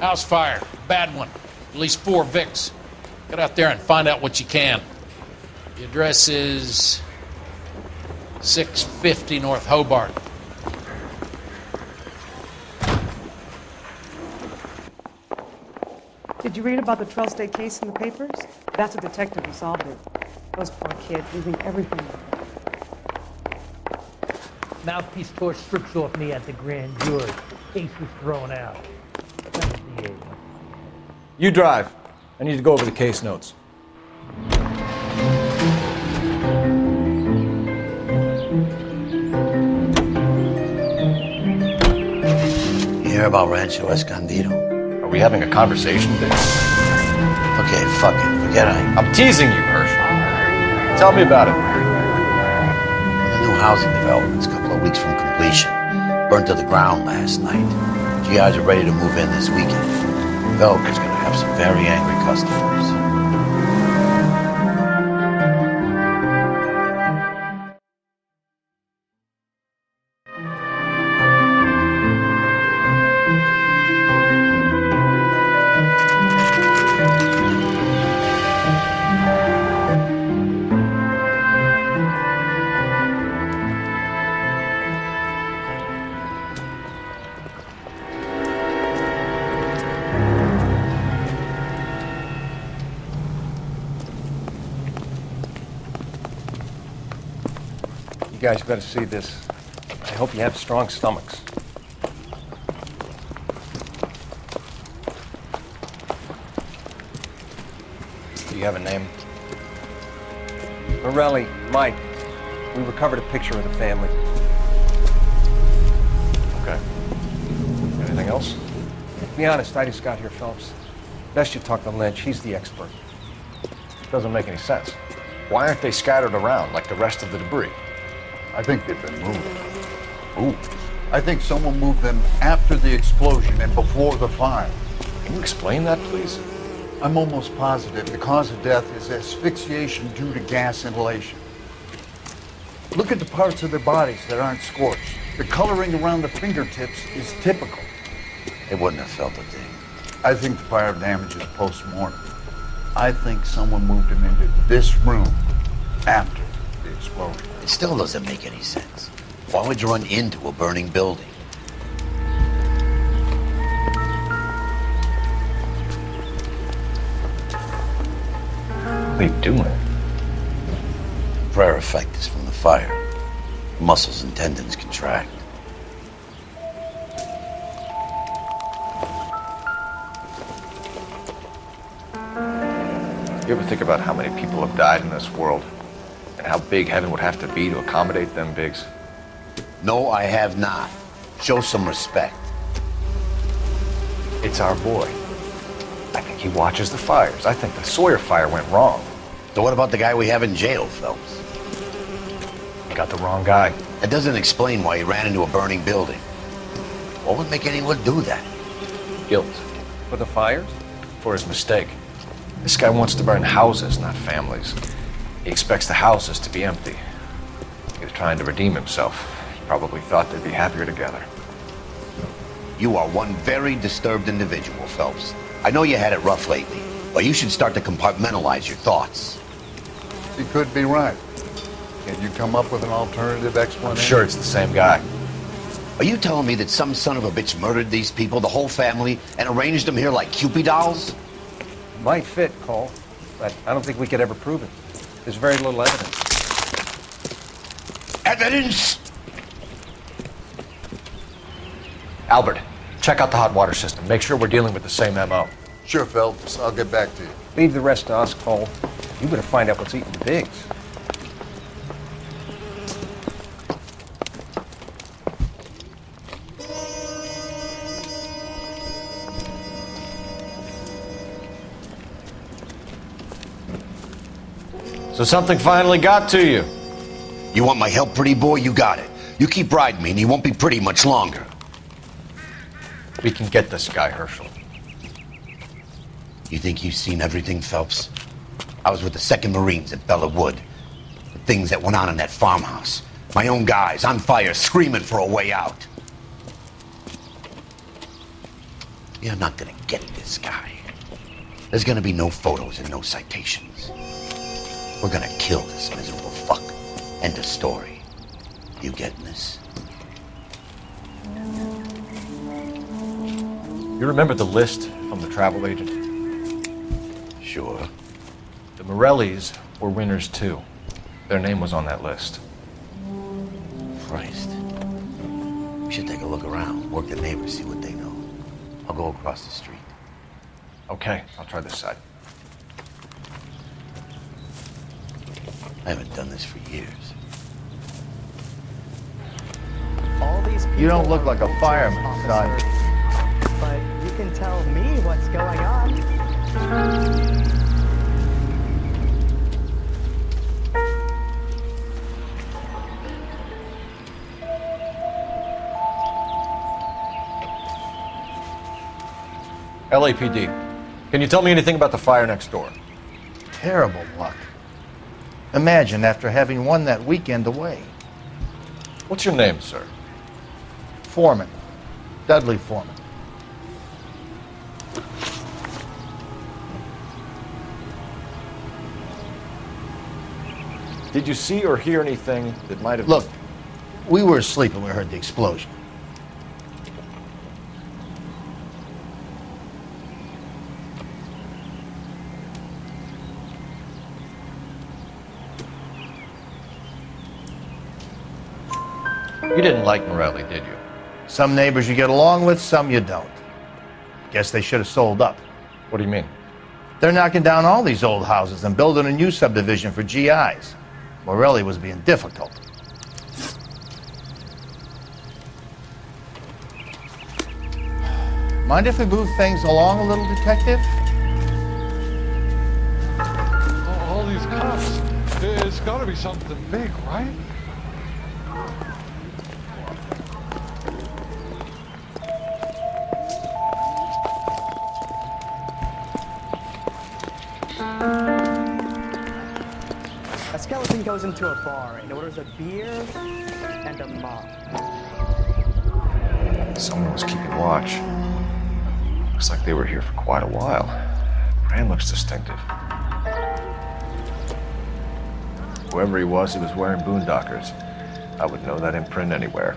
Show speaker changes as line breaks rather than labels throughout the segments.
House fire. Bad one. At least 4 Vicks. Get out there and find out what you can. The address is 650 North Hobart.
Did you read about the Trail State case in the papers? That's a detective who solved it. Those poor kids, losing everything.
Mouthpiece tore strips off me at the grand jury. Case was thrown out.
You drive. I need to go over the case notes.
You hear about Rancho Escondido?
Are we having a conversation, Dick?
Okay, fuck it. Forget
I'm teasing you, Hirsch. Tell me about it.
The new housing development's a couple of weeks from completion. Burnt to the ground last night. GIs are ready to move in this weekend. The developer's gonna have some very angry customers.
You guys better see this. I hope you have strong stomachs. Do you have a name? Morelli, Mike. We recovered a picture of the family. Okay. Anything else? Be honest, I just got here, Phelps. Best you talk to Lynch. He's the expert. Doesn't make any sense. Why aren't they scattered around like the rest of the debris?
I think they've been moved.
Ooh.
I think someone moved them after the explosion and before the fire.
Can you explain that, please?
I'm almost positive the cause of death is asphyxiation due to gas inhalation. Look at the parts of their bodies that aren't scorched. The coloring around the fingertips is typical.
They wouldn't have felt a thing.
I think the fire damage is post-mortem. I think someone moved them into this room after the explosion.
It still doesn't make any sense. Why would you run into a burning building?
What are you doing?
Prayer effect is from the fire. Muscles and tendons contract.
You ever think about how many people have died in this world? And how big heaven would have to be to accommodate them bigs?
No, I have not. Show some respect.
It's our boy. I think he watches the fires. I think the Sawyer fire went wrong.
So what about the guy we have in jail, Phelps?
You got the wrong guy.
That doesn't explain why he ran into a burning building. What would make anyone do that?
Guilt. For the fires? For his mistake. This guy wants to burn houses, not families. He expects the houses to be empty. He was trying to redeem himself. He probably thought they'd be happier together.
You are one very disturbed individual, Phelps. I know you had it rough lately, but you should start to compartmentalize your thoughts.
You could be right. Can you come up with an alternative explanation?
I'm sure it's the same guy.
Are you telling me that some son of a bitch murdered these people, the whole family, and arranged them here like Cupid dolls?
Might fit, Cole, but I don't think we could ever prove it. There's very little evidence.
Evidence?
Albert, check out the hot water system. Make sure we're dealing with the same MO.
Sure, Phelps. I'll get back to you.
Leave the rest to us, Cole. You better find out what's eating the pigs. So something finally got to you.
You want my help, pretty boy? You got it. You keep riding me and you won't be pretty much longer.
We can get this guy, Herschel.
You think you've seen everything, Phelps? I was with the 2nd Marines at Bella Wood. The things that went on in that farmhouse. My own guys on fire, screaming for a way out. You're not gonna get this guy. There's gonna be no photos and no citations. We're gonna kill this miserable fuck. End of story. You getting this?
You remember the list from the travel agent?
Sure.
The Morellis were winners too. Their name was on that list.
Christ. We should take a look around, work the neighbors, see what they know. I'll go across the street.
Okay, I'll try this side.
I haven't done this for years.
All these people
You don't look
are
like a fireman,
officers, but you can tell me what's going on.
LAPD, can you tell me anything about the fire next door?
Terrible luck. Imagine after having won that weekend away.
What's your name, sir?
Foreman. Dudley Foreman.
Did you see or hear anything that might have...
Look, we were asleep when we heard the explosion.
You didn't like Morelli, did you?
Some neighbors you get along with, some you don't. Guess they should have sold up.
What do you mean?
They're knocking down all these old houses and building a new subdivision for GIs. Morelli was being difficult. Mind if we move things along a little, detective?
All these cops. It's got to be something big, right?
A skeleton goes into a bar and orders a beer and a mop.
Someone was keeping watch. Looks like they were here for quite a while. Brand looks distinctive. Whoever he was wearing boondockers. I would know that imprint anywhere.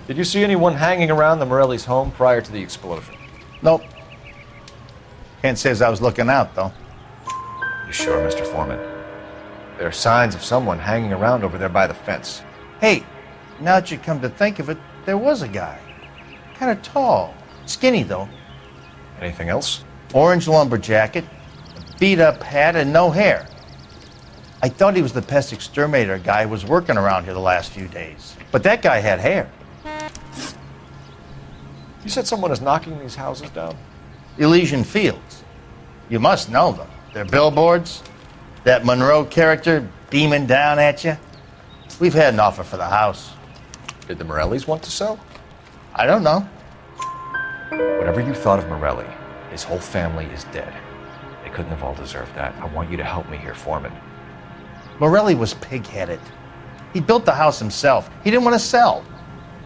Did you see anyone hanging around the Morelli's home prior to the explosion?
Nope. Can't say as I was looking out, though.
You sure, Mr. Foreman? There are signs of someone hanging around over there by the fence.
Hey, now that you come to think of it, there was a guy. Kind of tall. Skinny, though.
Anything else?
Orange lumber jacket, a beat-up hat, and no hair. I thought he was the pest exterminator guy who was working around here the last few days. But that guy had hair.
You said someone is knocking these houses down?
Elysian Fields. You must know them. They're billboards. That Monroe character beaming down at you. We've had an offer for the house.
Did the Morellis want to sell?
I don't know.
Whatever you thought of Morelli, his whole family is dead. They couldn't have all deserved that. I want you to help me here, Foreman.
Morelli was pig-headed. He built the house himself. He didn't want to sell.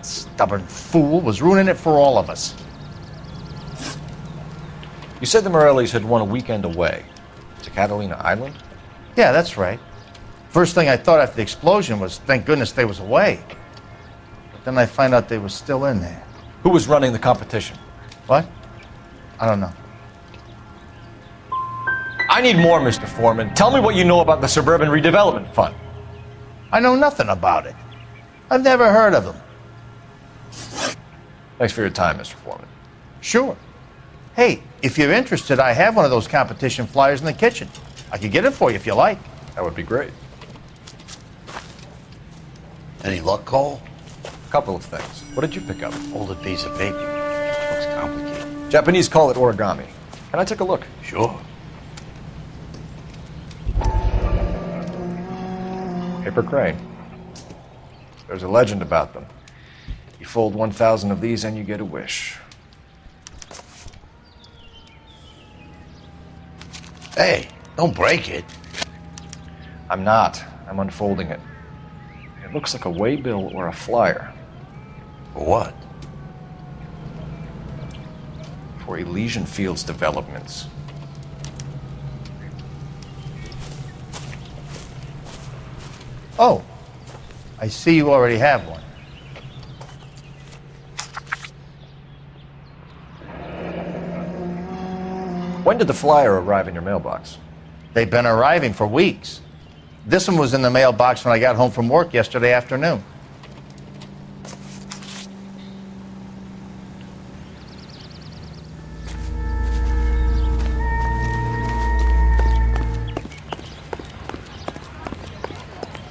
Stubborn fool was ruining it for all of us.
You said the Morellis had won a weekend away to Catalina Island?
Yeah, that's right. First thing I thought after the explosion was, thank goodness they was away. But then I find out they were still in there.
Who was running the competition?
What? I don't know.
I need more, Mr. Foreman. Tell me what you know about the Suburban Redevelopment Fund.
I know nothing about it. I've never heard of them.
Thanks for your time, Mr. Foreman.
Sure. Hey, if you're interested, I have one of those competition flyers in the kitchen. I could get it for you if you like.
That would be great.
Any luck, Cole?
A couple of things. What did you pick up?
Folded piece of paper. Looks complicated.
Japanese call it origami. Can I take a look?
Sure.
Paper crane. There's a legend about them. You fold 1,000 of these and you get a wish.
Hey, don't break it.
I'm not. I'm unfolding it. It looks like a waybill or a flyer.
For what?
For Elysian Fields developments.
Oh, I see you already have one.
When did the flyer arrive in your mailbox?
They've been arriving for weeks. This one was in the mailbox when I got home from work yesterday afternoon.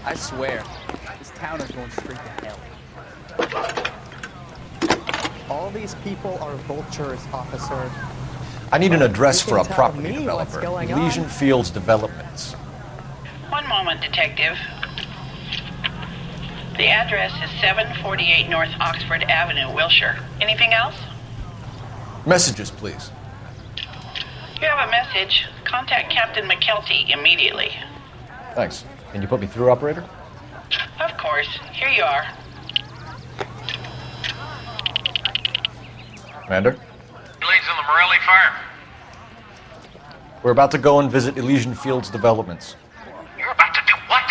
I swear, this town is going straight to hell.
All these people are vultures, officer.
I need an address
You
for a
can tell
property
me what's
developer.
going on.
Elysian Fields Developments.
One moment, Detective. The address is 748 North Oxford Avenue, Wilshire. Anything else?
Messages, please.
You have a message. Contact Captain McKelty immediately.
Thanks. Can you put me through, operator?
Of course. Here you are.
Commander?
Leads in the Morelli fire.
We're about to go and visit Elysian Fields Developments.
You're about to do what?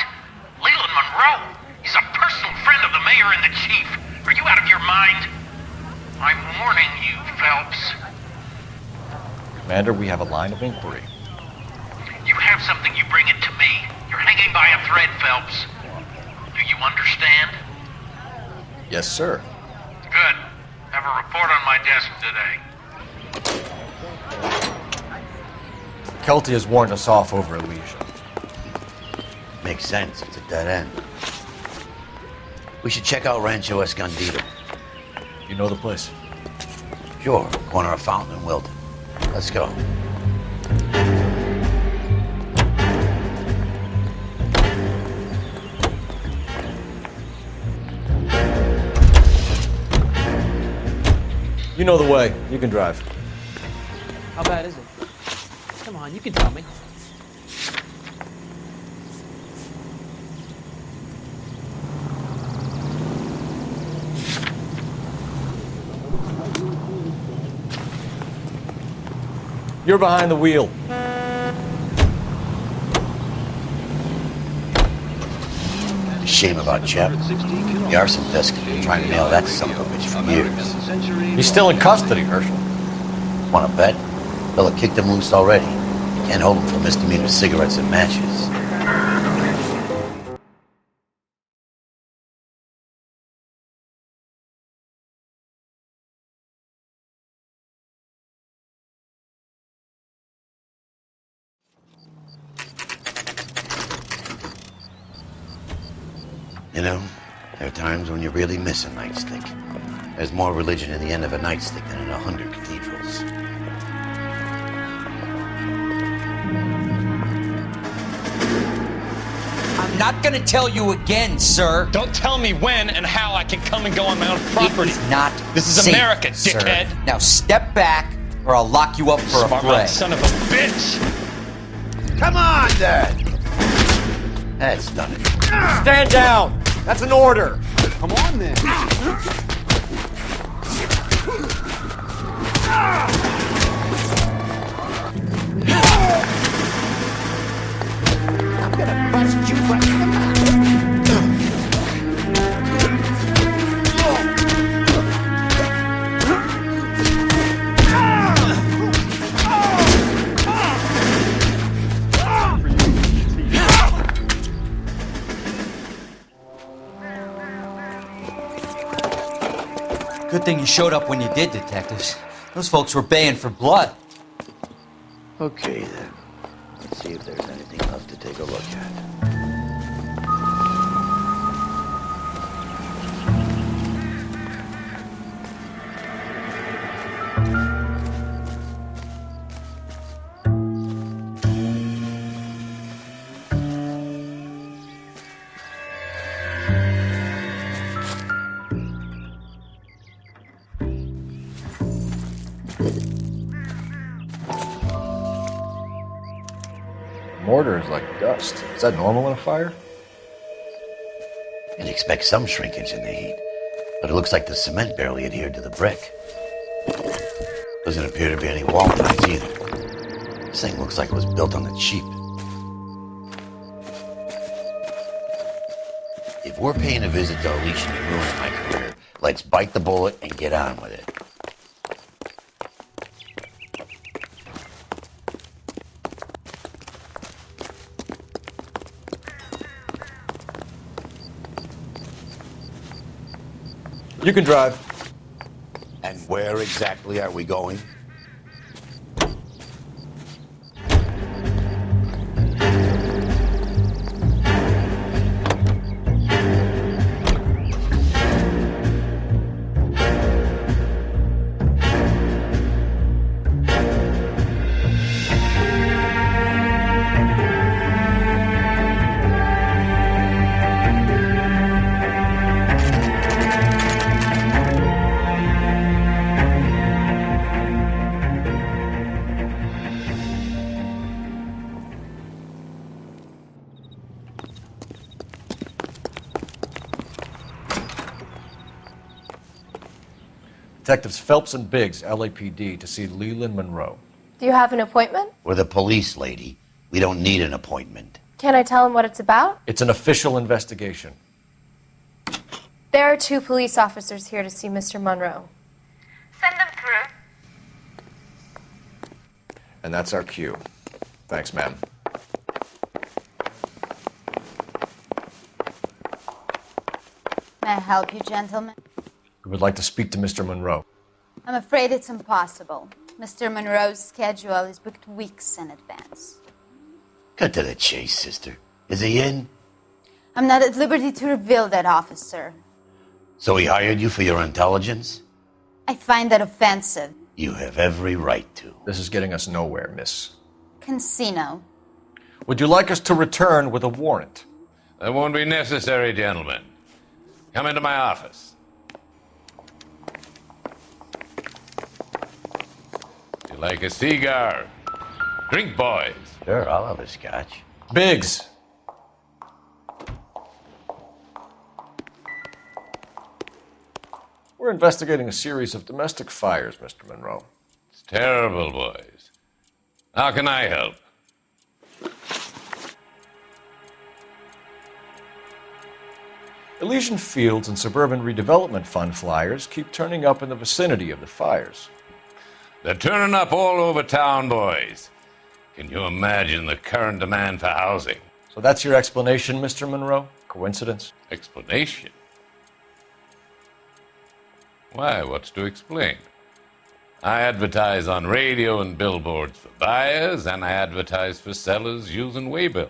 Leland Monroe? He's a personal friend of the mayor and the chief. Are you out of your mind? I'm warning you, Phelps.
Commander, we have a line of inquiry.
You have something, you bring it to me. You're hanging by a thread, Phelps. Do you understand?
Yes, sir.
Good. Have a report on my desk today.
Kelty has warned us off over Elysian.
Makes sense. It's a dead end. We should check out Rancho Escondido.
You know the place?
Sure. Corner of Fountain and Wilton. Let's go.
You know the way. You can drive.
How bad is it? Come on, you can tell me.
You're behind the wheel.
Shame about Jeb. The arson desk has been trying to nail that son of a bitch for years.
He's still in custody, Herschel.
Wanna bet? Fella kicked him loose already. Can't hold him for misdemeanor cigarettes and matches. You know, there are times when you really miss a nightstick. There's more religion in the end of a nightstick than in 100 cathedrals.
I'm not gonna tell you again, sir.
Don't tell me when and how I can come and go on my own property.
It is not
This is
safe,
America,
sir.
dickhead.
Now step back, or I'll lock you up for
Smart
a fray.
mouth son of a bitch!
Come on, then! That's done it.
Stand down! That's an order!
Come on, then.
I'm gonna bust you right in the mouth.
Good thing you showed up when you did, detectives. Those folks were baying for blood.
Okay, then. Let's see if there's anything left to take a look at.
mortar is like dust. Is that normal in a fire?
You'd expect some shrinkage in the heat, but it looks like the cement barely adhered to the brick. Doesn't appear to be any wall ties either. This thing looks like it was built on the cheap. If we're paying a visit to Alicia and ruining my career, let's bite the bullet and get on with it.
You can drive.
And where exactly are we going?
Detectives Phelps and Biggs, LAPD, to see Leland Monroe.
Do you have an appointment?
We're the police, lady. We don't need an appointment.
Can I tell him what it's about?
It's an official investigation.
There are 2 police officers here to see Mr. Monroe.
Send them through.
And that's our cue. Thanks, ma'am.
May I help you, gentlemen?
We would like to speak to Mr. Monroe.
I'm afraid it's impossible. Mr. Monroe's schedule is booked weeks in advance.
Cut to the chase, sister. Is he in?
I'm not at liberty to reveal that, officer.
So he hired you for your intelligence?
I find that offensive.
You have every right to.
This is getting us nowhere, miss.
Casino.
Would you like us to return with a warrant?
That won't be necessary, gentlemen. Come into my office. You like a cigar? Drink, boys.
Sure, I'll have a scotch.
Biggs! We're investigating a series of domestic fires, Mr. Monroe.
It's terrible, boys. How can I help?
Elysian Fields and Suburban Redevelopment Fund flyers keep turning up in the vicinity of the fires.
They're turning up all over town, boys. Can you imagine the current demand for housing?
So that's your explanation, Mr. Monroe? Coincidence?
Explanation? Why, what's to explain? I advertise on radio and billboards for buyers, and I advertise for sellers using waybills.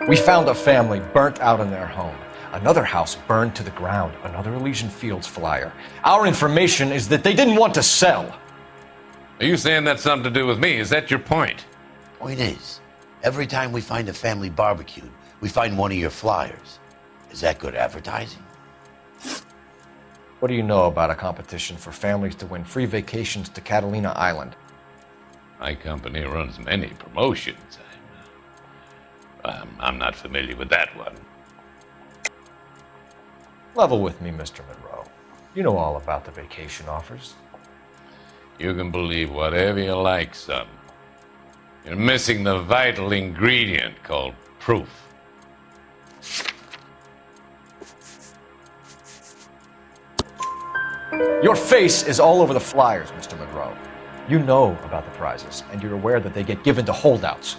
We found a family burnt out in their home. Another house burned to the ground. Another Elysian Fields flyer. Our information is that they didn't want to sell.
Are you saying that's something to do with me? Is that your point?
Point is, every time we find a family barbecued, we find one of your flyers. Is that good advertising?
What do you know about a competition for families to win free vacations to Catalina Island?
My company runs many promotions. I'm not familiar with that one.
Level with me, Mr. Monroe. You know all about the vacation offers.
You can believe whatever you like, son. You're missing the vital ingredient called proof.
Your face is all over the flyers, Mr. Monroe. You know about the prizes, and you're aware that they get given to holdouts.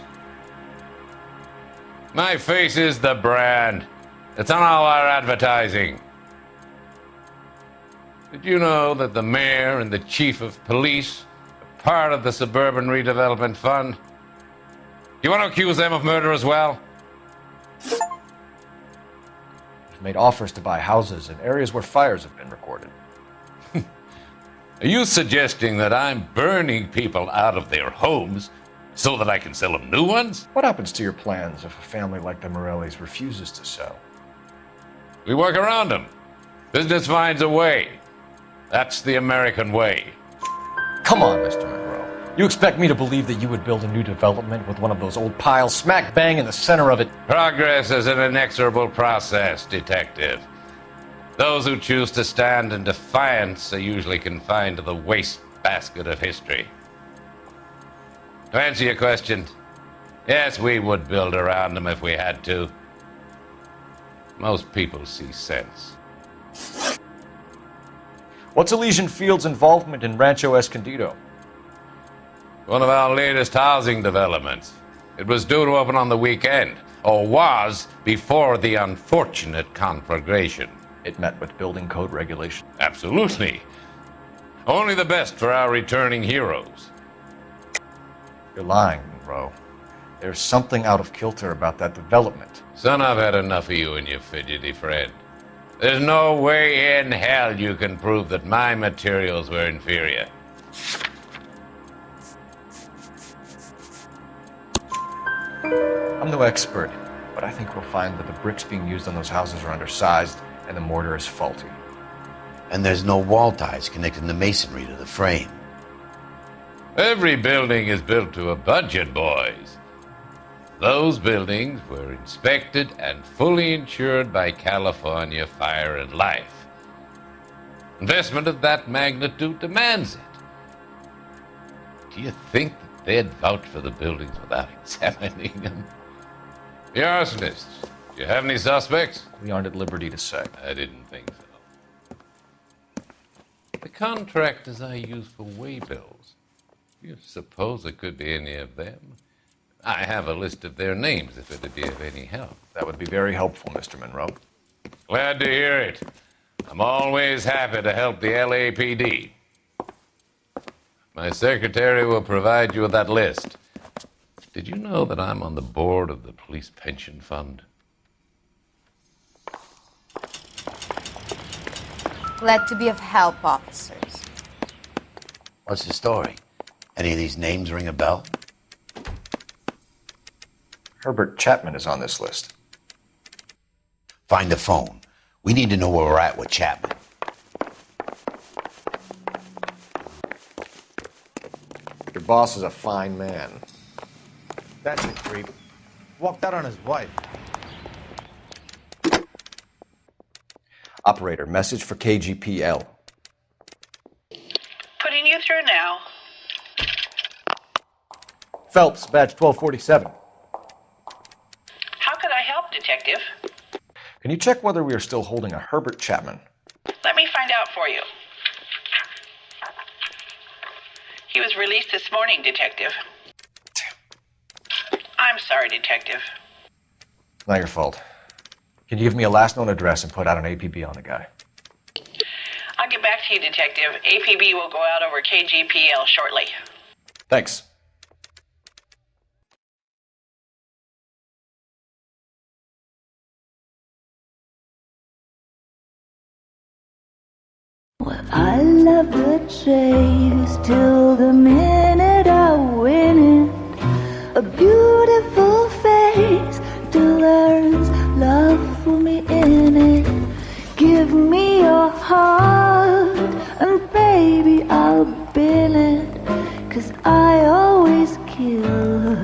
My face is the brand. It's on all our advertising. Did you know that the mayor and the chief of police are part of the Suburban Redevelopment Fund? Do you want to accuse them of murder as well?
We've made offers to buy houses in areas where fires have been recorded.
Are you suggesting that I'm burning people out of their homes so that I can sell them new ones?
What happens to your plans if a family like the Morellis refuses to sell?
We work around them. Business finds a way. That's the American way.
Come on, Mr. Monroe. You expect me to believe that you would build a new development with one of those old piles smack bang in the center of it?
Progress is an inexorable process, Detective. Those who choose to stand in defiance are usually confined to the wastebasket of history. To answer your question, yes, we would build around them if we had to. Most people see sense.
What's Elysian Field's involvement in Rancho Escondido?
One of our latest housing developments. It was due to open on the weekend, or was before the unfortunate conflagration.
It met with building code regulations.
Absolutely. Only the best for our returning heroes.
You're lying, Monroe. There's something out of kilter about that development.
Son, I've had enough of you and your fidgety friend. There's no way in hell you can prove that my materials were inferior.
I'm no expert, but I think we'll find that the bricks being used on those houses are undersized and the mortar is faulty.
And there's no wall ties connecting the masonry to the frame.
Every building is built to a budget, boys. Those buildings were inspected and fully insured by California Fire and Life. Investment of that magnitude demands it. Do you think that they'd vouch for the buildings without examining them? The arsonists, do you have any suspects?
We aren't at liberty to say.
I didn't think so. The contractors I use for waybills, do you suppose it could be any of them? I have a list of their names if it'd be of any help.
That would be very helpful, Mr. Monroe.
Glad to hear it. I'm always happy to help the LAPD. My secretary will provide you with that list. Did you know that I'm on the board of the police pension fund?
Glad to be of help, officers.
What's the story? Any of these names ring a bell?
Herbert Chapman is on this list.
Find the phone. We need to know where we're at with Chapman.
Your boss is a fine man.
That's a creep. Walked out on his wife.
Operator, message for KGPL.
Putting you through now.
Phelps, badge 1247.
How could I help, Detective?
Can you check whether we are still holding a Herbert Chapman?
Let me find out for you. He was released this morning, Detective. I'm sorry, Detective.
Not your fault. Can you give me a last known address and put out an APB on the guy?
I'll get back to you, Detective. APB will go out over KGPL shortly.
Thanks.
I love the chase till the minute I win it. A beautiful face till there's love for me in it. Give me your heart and baby I'll bill it. 'Cause I always kill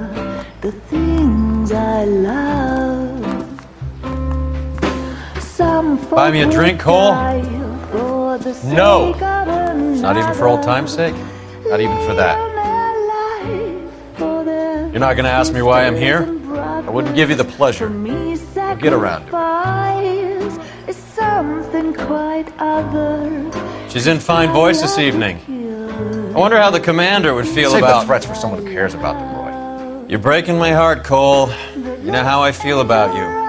the things I love. Some
Buy me a drink, Cole?
No!
Not even for old time's sake?
Not even for that.
You're not gonna ask me why I'm here?
I wouldn't give you the pleasure. We'll get around to it.
Something quite other.
She's in fine voice this evening. I wonder how the commander would feel
Save
about...
the threats for someone who cares about them, Roy.
You're breaking my heart, Cole. You know how I feel about you.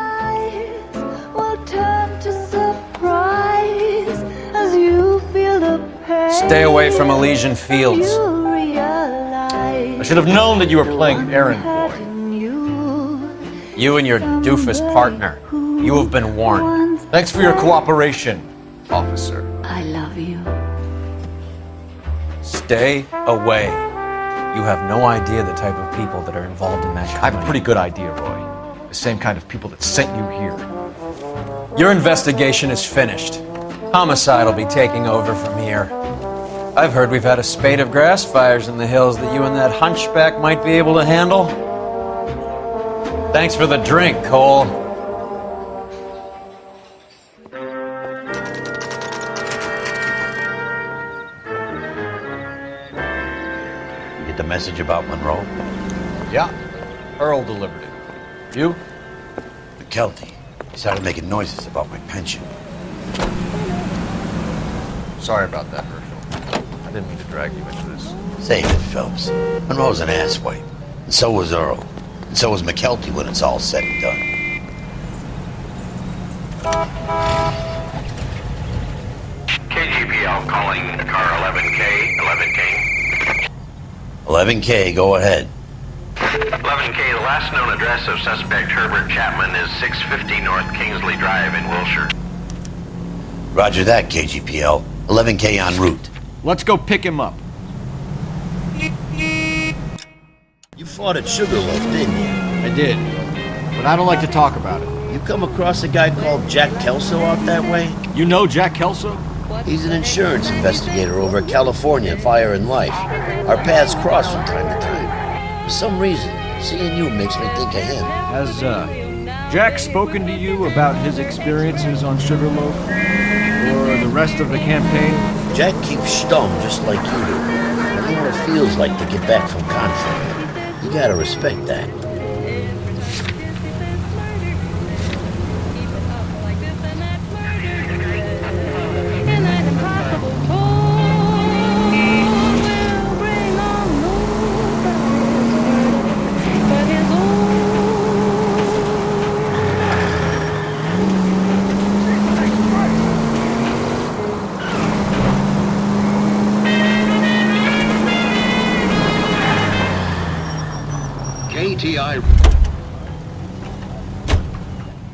Stay away from Elysian Fields.
I should have known that you were playing errand boy.
You and your doofus partner. You have been warned.
Thanks for your cooperation, officer.
I love you.
Stay away. You have no idea the type of people that are involved in that
I have
company.
a pretty good idea, Roy. The same kind of people that sent you here.
Your investigation is finished. Homicide will be taking over from here. I've heard we've had a spate of grass fires in the hills that you and that hunchback might be able to handle. Thanks for the drink, Cole.
You get the message about Monroe?
Yeah. Earl delivered it. You?
McKelty. He started making noises about my pension.
Sorry about that, Herschel. I didn't mean to drag you into this.
Save it, Phelps. Monroe's an asswipe. And so was Earl. And so was McKelty when it's all said and done.
KGPL calling car 11K, 11K.
11K, go ahead.
11K, the last known address of suspect Herbert Chapman is 650 North Kingsley Drive in Wilshire.
Roger that, KGPL. 11K en route.
Let's go pick him up.
You fought at Sugarloaf, didn't you?
I did. But I don't like to talk about it.
You come across a guy called Jack Kelso out that way?
You know Jack Kelso?
He's an insurance investigator over at California Fire and Life. Our paths cross from time to time. For some reason, seeing you makes me think of him.
Has, Jack spoken to you about his experiences on Sugarloaf? Or the rest of the campaign?
Jack keeps stum just like you do. I know what it feels like to get back from conflict. You gotta respect that.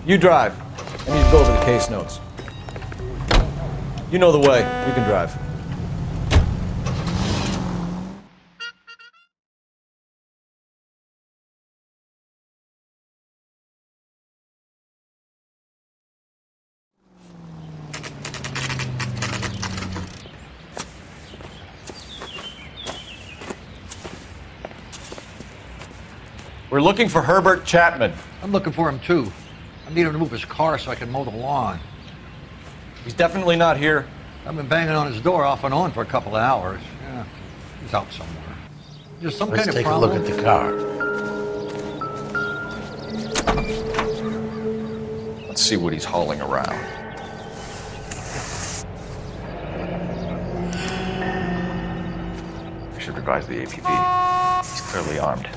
You drive. I need to go over the case notes. You know the way. You can drive. We're looking for Herbert Chapman.
I'm looking for him too. I need him to move his car so I can mow the lawn.
He's definitely not here.
I've been banging on his door off and on for a couple of hours. Yeah, he's out somewhere. There's some
Let's
kind of
take
problem.
a look at the car.
Let's see what he's hauling around. I should revise the APB. He's clearly armed.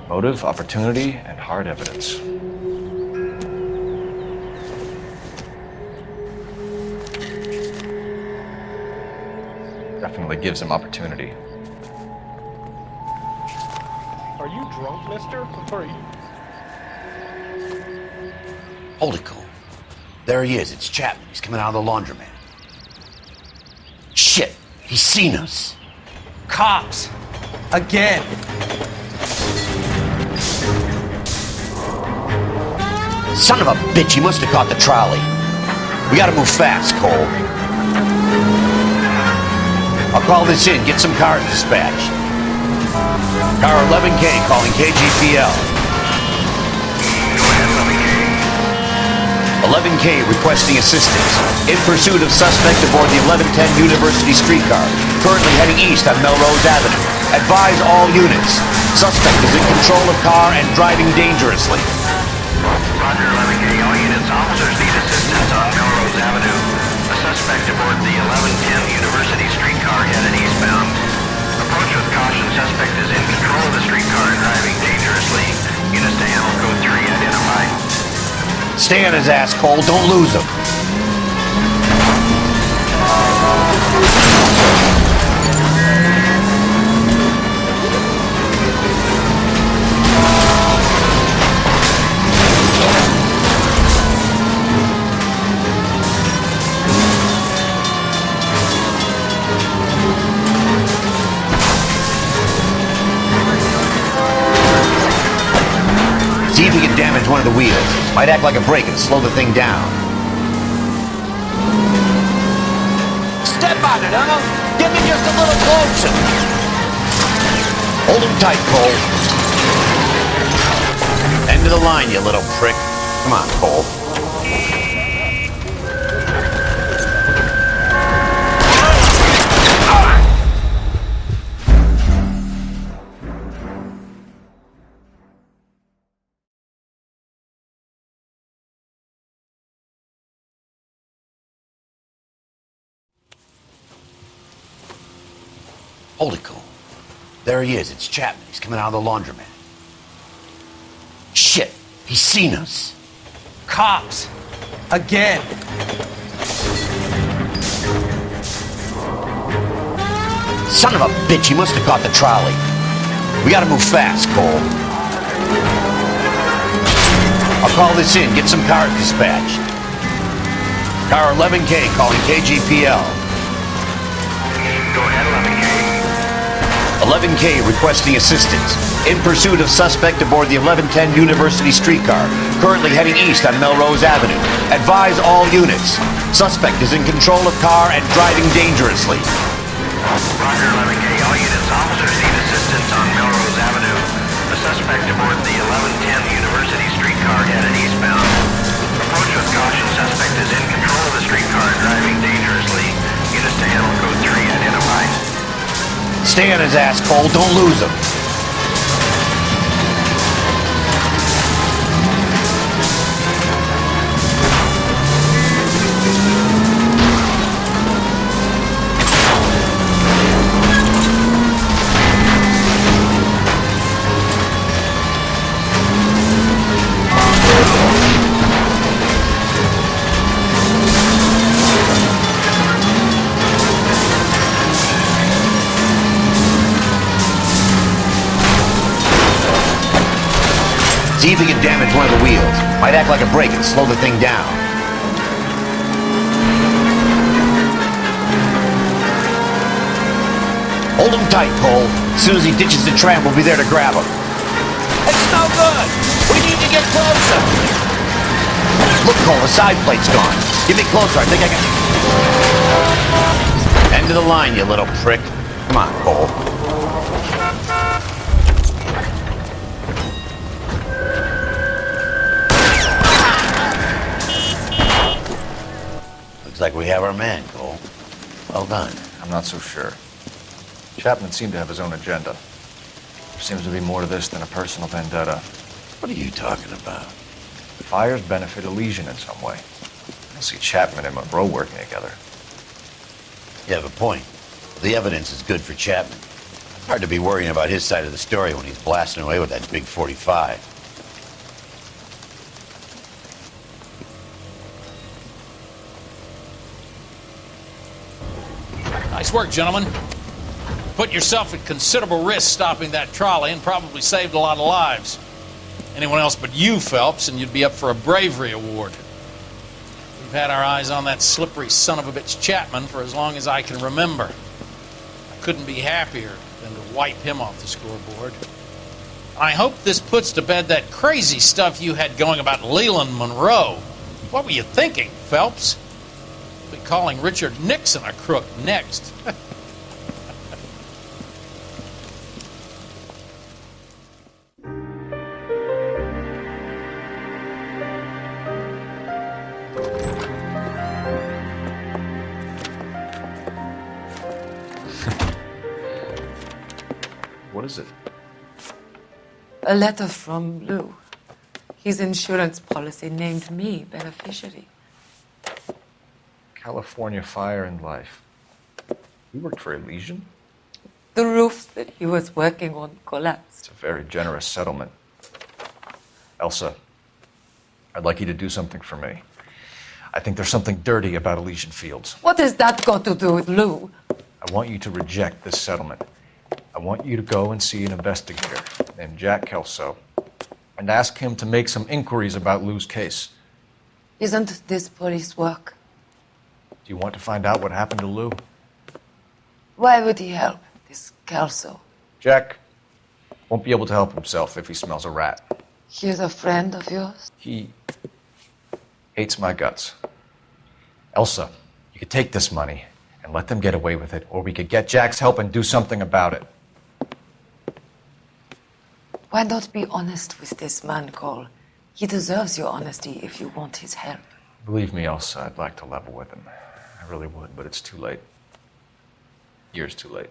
Motive, opportunity, and hard evidence. Definitely gives him opportunity.
Are you drunk, mister? Or are you...
Hold it, Cole. There he is. It's Chapman. He's coming out of the laundromat. Shit! He's seen us.
Cops! Again!
Son of a bitch, he must have caught the trolley. We gotta move fast, Cole. I'll call this in, get some cars dispatched. Car 11K calling KGPL. 11K requesting assistance. In pursuit of suspect aboard the 1110 University streetcar. Currently heading east on Melrose Avenue. Advise all units. Suspect is in control of car and driving dangerously.
Roger, 11K. All units, officers need assistance on Melrose Avenue. A suspect aboard the 1110 University streetcar headed eastbound. Approach with caution. Suspect is in control of the streetcar and driving dangerously. Units to handle code 3 identified.
Stay on his ass, Cole. Don't lose him. See if he can damage one of the wheels. Might act like a brake and slow the thing down. Step on it, huh? Get me just a little closer. Hold him tight, Cole. End of the line, you little prick. Come on, Cole. Hold it, Cole. There he is. It's Chapman. He's coming out of the laundromat. Shit. He's seen us.
Cops. Again.
Son of a bitch. He must have caught the trolley. We gotta move fast, Cole. I'll call this in. Get some cars dispatched. Car 11K calling KGPL.
Go ahead, 11K.
11K requesting assistance. In pursuit of suspect aboard the 1110 University streetcar, currently heading east on Melrose Avenue. Advise all units. Suspect is in control of car and driving dangerously.
Roger, 11K. All units, officers need assistance on Melrose Avenue. The suspect aboard the 1110 University streetcar headed eastbound. Approach with caution. Suspect is in control of the streetcar and driving dangerously. Units to handle code 3 identified.
Stay on his ass, Cole. Don't lose him. See if he can damage one of the wheels. Might act like a brake and slow the thing down. Hold him tight, Cole. As soon as he ditches the tram, we'll be there to grab him. It's no good! We need to get closer! Look, Cole, the side plate's gone. Get me closer, I think I can... End of the line, you little prick. Come on, Cole. Looks like we have our man, Cole. Well done.
I'm not so sure. Chapman seemed to have his own agenda. There seems to be more to this than a personal vendetta.
What are you talking about?
The fires benefit Elysian in some way. I don't see Chapman and Monroe working together.
You have a point. The evidence is good for Chapman. Hard to be worrying about his side of the story when he's blasting away with that big 45.
Nice work, gentlemen. Put yourself at considerable risk stopping that trolley and probably saved a lot of lives. Anyone else but you, Phelps, and you'd be up for a bravery award. We've had our eyes on that slippery son of a bitch Chapman for as long as I can remember. I couldn't be happier than to wipe him off the scoreboard. I hope this puts to bed that crazy stuff you had going about Leland Monroe. What were you thinking, Phelps? Be calling Richard Nixon a crook next.
What is it?
A letter from Lou. His insurance policy named me beneficiary.
California Fire and Life. You worked for Elysian?
The roof that he was working on collapsed.
It's a very generous settlement. Elsa, I'd like you to do something for me. I think there's something dirty about Elysian Fields.
What has that got to do with Lou?
I want you to reject this settlement. I want you to go and see an investigator named Jack Kelso and ask him to make some inquiries about Lou's case.
Isn't this police work?
Do you want to find out what happened to Lou?
Why would he help, this Kelso?
Jack won't be able to help himself if he smells a rat.
He is a friend of yours?
He hates my guts. Elsa, you could take this money and let them get away with it, or we could get Jack's help and do something about it.
Why not be honest with this man, Cole? He deserves your honesty if you want his help.
Believe me, Elsa, I'd like to level with him. I really would, but it's too late. Years too late.